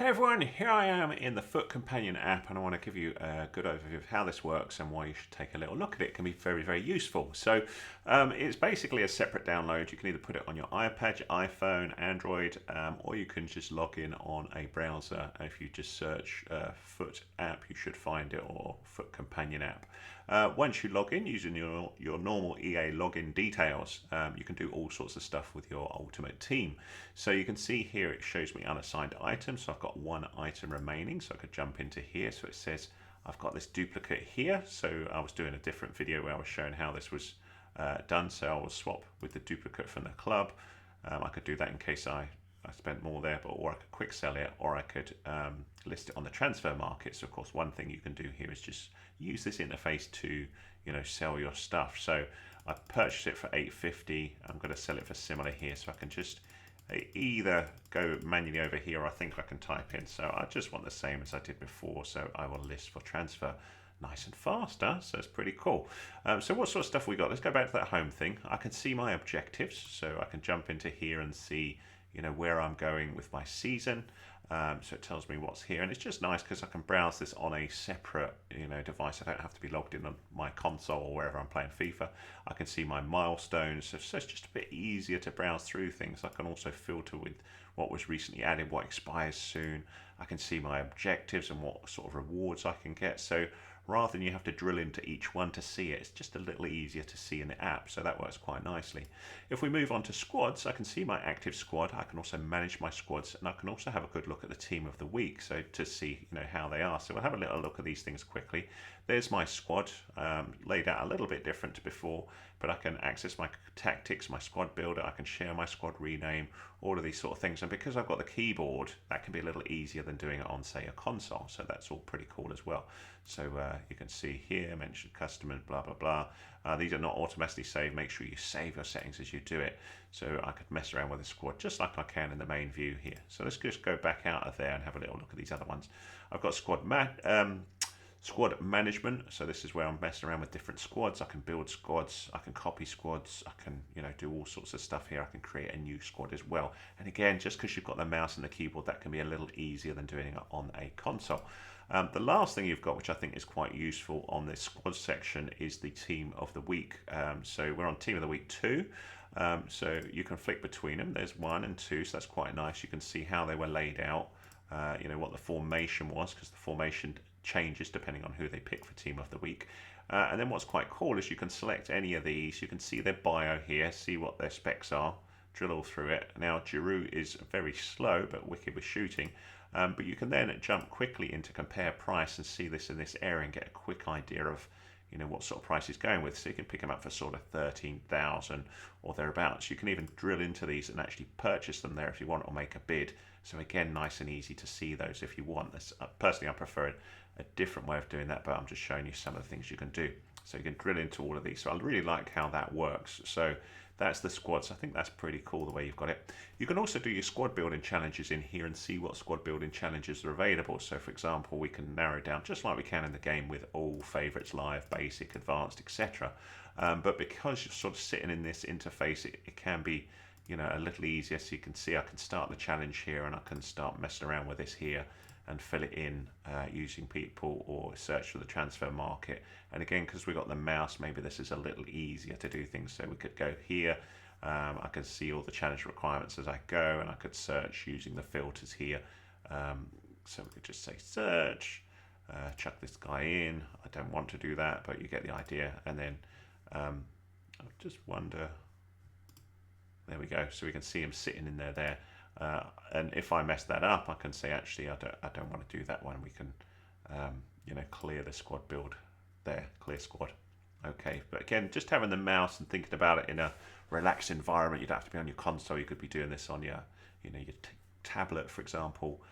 Hey everyone, here I am in the FUT Companion app, and I want to give you a good overview of how this works and why you should take a little look at it. It can be very, very useful. So it's basically a separate download. You can either put it on your iPad, your iPhone, Android, or you can just log in on a browser. If you just search FUT app, you should find it, or FUT Companion app. Once you log in using your normal EA login details, you can do all sorts of stuff with your ultimate team. So you can see here it shows me unassigned items. So I've got one item remaining, so I could jump into here. So it says I've got this duplicate here. So I was doing a different video where I was showing how this was done. So I will swap with the duplicate from the club. I could do that in case I spent more there, or I could quick sell it, or I could list it on the transfer market. So of course, one thing you can do here is just use this interface to sell your stuff. So I purchased it for $8.50. I'm going to sell it for similar here, so I can just either go manually over here, or I think I can type in. So I just want the same as I did before, so I will list for transfer. Nice and fast, huh? So it's pretty cool. So what sort of stuff we got? Let's go back to that home thing. I can see my objectives, so I can jump into here and see where I'm going with my season. So it tells me what's here, and it's just nice because I can browse this on a separate device. I don't have to be logged in on my console or wherever I'm playing FIFA. I can see my milestones, so it's just a bit easier to browse through things. I can also filter with what was recently added, what expires soon. I can see my objectives and what sort of rewards I can get. So rather than you have to drill into each one to see it, it's just a little easier to see in the app, so that works quite nicely. If we move on to squads, I can see my active squad. I can also manage my squads, and I can also have a good look at the team of the week, so to see how they are. So we'll have a little look at these things quickly. There's my squad, laid out a little bit different to before, but I can access my tactics, my squad builder, I can share my squad rename, all of these sort of things. And because I've got the keyboard, that can be a little easier than doing it on, say, a console. So that's all pretty cool as well. So you can see here, mention customers, blah, blah, blah. These are not automatically saved. Make sure you save your settings as you do it. So I could mess around with the squad just like I can in the main view here. So let's just go back out of there and have a little look at these other ones. I've got squad management, so this is where I'm messing around with different squads. I can build squads, I can copy squads, I can do all sorts of stuff here. I can create a new squad as well, and again, just because you've got the mouse and the keyboard, that can be a little easier than doing it on a console. The last thing you've got, which I think is quite useful on this squad section, is the team of the week. So we're on team of the week 2. So you can flick between them. There's 1 and 2, so that's quite nice. You can see how they were laid out, what the formation was, because the formation changes depending on who they pick for team of the week. And then what's quite cool is you can select any of these. You can see their bio here, see what their specs are, drill all through it. Now Giroud is very slow but wicked with shooting, but you can then jump quickly into compare price and see this in this area and get a quick idea of what sort of price he's going with. So you can pick them up for sort of 13,000 or thereabouts. You can even drill into these and actually purchase them there if you want, or make a bid. So again, nice and easy to see those if you want. This personally, I prefer a different way of doing that, but I'm just showing you some of the things you can do. So you can drill into all of these. So I really like how that works. So that's the squads. I think that's pretty cool the way you've got it. You can also do your squad building challenges in here and see what squad building challenges are available. So for example, we can narrow down just like we can in the game with all favorites, live, basic, advanced, etc. But because you're sort of sitting in this interface, it can be a little easier. So you can see I can start the challenge here, and I can start messing around with this here and fill it in using people, or search for the transfer market. And again, because we've got the mouse, maybe this is a little easier to do things. So we could go here, I can see all the challenge requirements as I go, and I could search using the filters here. So we could just say search, chuck this guy in. I don't want to do that, but you get the idea. And then I just wonder, there we go. So we can see him sitting in there. And if I mess that up, I can say, actually, I don't want to do that one. We can, clear the squad build there, clear squad. Okay, but again, just having the mouse and thinking about it in a relaxed environment. You'd have to be on your console. You could be doing this on your, your tablet, for example,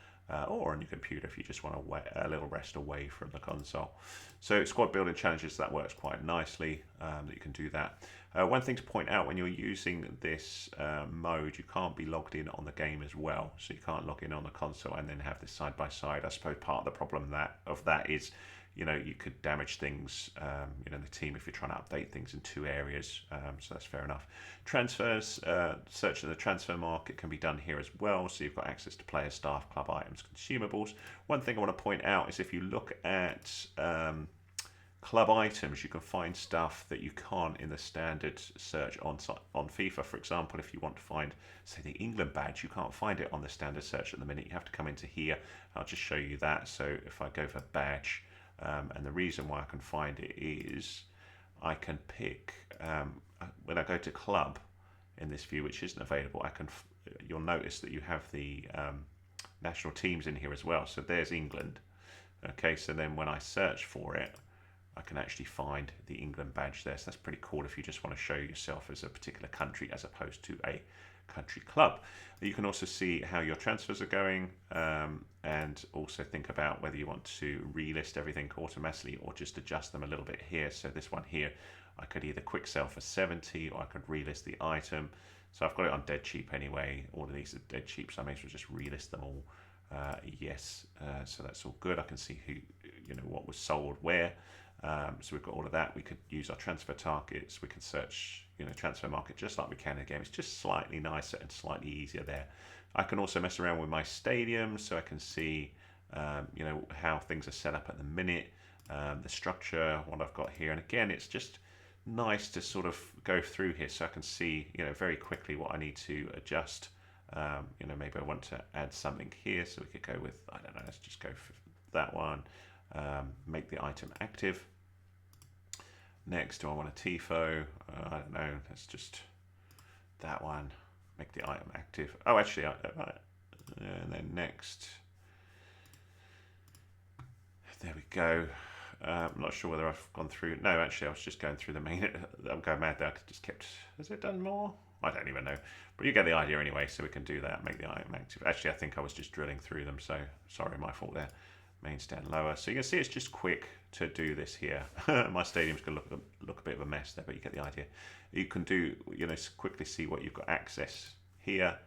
or on your computer if you just want a little rest away from the console. So squad building challenges, that works quite nicely, that you can do that. One thing to point out, when you're using this mode, you can't be logged in on the game as well. So you can't log in on the console and then have this side by side. I suppose part of the problem of that is you know, you could damage things, you know, in the team if you're trying to update things in 2 areas. So that's fair enough. Transfers, search of the transfer market can be done here as well. So you've got access to player, staff, club items, consumables. One thing I want to point out is if you look at club items, you can find stuff that you can't in the standard search on FIFA. For example, if you want to find, say, the England badge, you can't find it on the standard search at the minute. You have to come into here. I'll just show you that. So if I go for badge, and the reason why I can find it is I can pick, when I go to club in this view, which isn't available, you'll notice that you have the national teams in here as well. So there's England. Okay, so then when I search for it, I can actually find the England badge there. So that's pretty cool if you just want to show yourself as a particular country as opposed to a country club. You can also see how your transfers are going, and also think about whether you want to relist everything automatically or just adjust them a little bit here. So this one here, I could either quick sell for 70 or I could relist the item. So I've got it on dead cheap anyway. All of these are dead cheap, so I may as well just relist them all. Yes, so that's all good. I can see who, you know, what was sold where. So we've got all of that. We could use our transfer targets. We can search, you know, transfer market just like we can in the game. It's just slightly nicer and slightly easier there. I can also mess around with my stadium, so I can see, you know, how things are set up at the minute, the structure, what I've got here. And again, it's just nice to sort of go through here, so I can see, you know, very quickly what I need to adjust. You know, maybe I want to add something here, so we could go with, I don't know, let's just go for that one. Make the item active. Next, do I want a TIFO? I don't know, let's just that one. Make the item active. Oh, actually, and then next. There we go. I'm not sure whether I've gone through. No, actually, I was just going through the main. I'm going mad there. I just kept. Has it done more? I don't even know. But you get the idea anyway, so we can do that. Make the item active. Actually, I think I was just drilling through them, so sorry, my fault there. Main stand lower. So you can see it's just quick to do this here. My stadium's going to look a bit of a mess there, but you get the idea. You can do, you know, quickly see what you've got access here.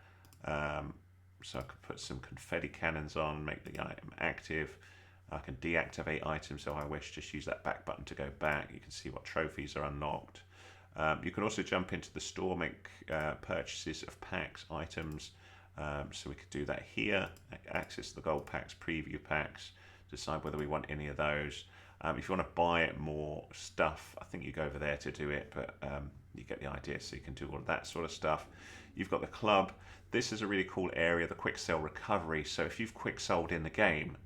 So I could put some confetti cannons on, make the item active. I can deactivate items so I wish, just use that back button to go back. You can see what trophies are unlocked. You can also jump into the store, make purchases of packs, items. So we could do that here, access the gold packs, preview packs, decide whether we want any of those. If you want to buy more stuff, I think you go over there to do it, but you get the idea, so you can do all of that sort of stuff. You've got the club. This is a really cool area, the quick sell recovery. So if you've quick sold in the game,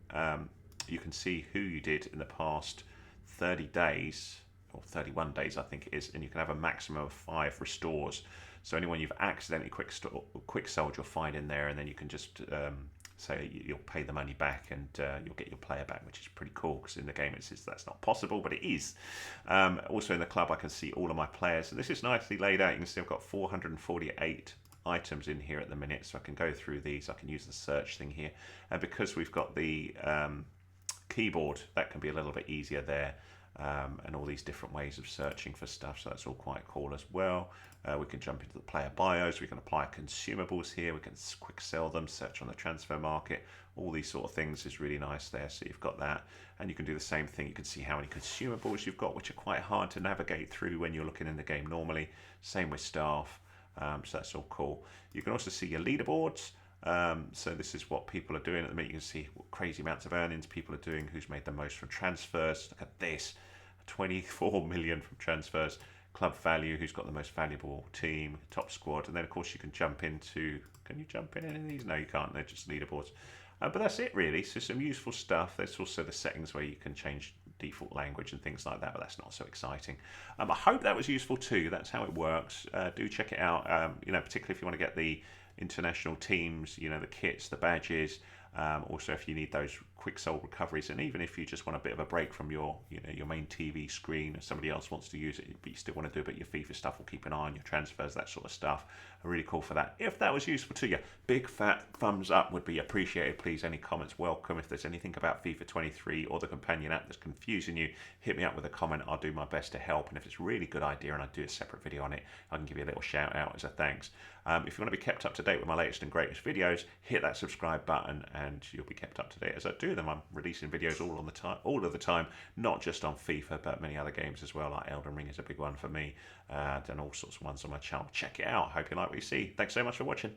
you can see who you did in the past 30 days, or 31 days I think it is, and you can have a maximum of 5 restores. So anyone you've accidentally quick sold, you'll find in there, and then you can just say you'll pay the money back, and you'll get your player back, which is pretty cool, because in the game it says that's not possible, but it is. Also in the club I can see all of my players, and this is nicely laid out. You can see I've got 448 items in here at the minute, so I can go through these. I can use the search thing here, and because we've got the keyboard, that can be a little bit easier there. And all these different ways of searching for stuff, so that's all quite cool as well. We can jump into the player bios, we can apply consumables here, we can quick sell them, search on the transfer market, all these sort of things is really nice there. So you've got that, and you can do the same thing. You can see how many consumables you've got, which are quite hard to navigate through when you're looking in the game normally. Same with staff, so that's all cool. You can also see your leaderboards. So this is what people are doing at the minute. You can see what crazy amounts of earnings people are doing, who's made the most from transfers. Look at this, 24 million from transfers. Club value, who's got the most valuable team, top squad. And then of course you can jump into, can you jump in any of these? No, you can't, they're just leaderboards. But that's it really, so some useful stuff. There's also the settings where you can change default language and things like that, but that's not so exciting. I hope that was useful too. That's how it works. Do check it out, you know, particularly if you want to get the international teams, you know, the kits, the badges. Also, if you need those quick sold recoveries, and even if you just want a bit of a break from your, you know, your main TV screen, if somebody else wants to use it, but you still want to do a bit of your FIFA stuff, or keep an eye on your transfers, that sort of stuff. Really cool for that. If that was useful to you, big fat thumbs up would be appreciated. Please, any comments welcome. If there's anything about FIFA 23 or the companion app that's confusing you, hit me up with a comment. I'll do my best to help. And if it's a really good idea and I do a separate video on it, I can give you a little shout out as a thanks. If you want to be kept up to date with my latest and greatest videos, hit that subscribe button. And and you'll be kept up to date as I do them. I'm releasing videos all of the time, not just on FIFA, but many other games as well. Like Elden Ring is a big one for me, and all sorts of ones on my channel. Check it out. Hope you like what you see. Thanks so much for watching.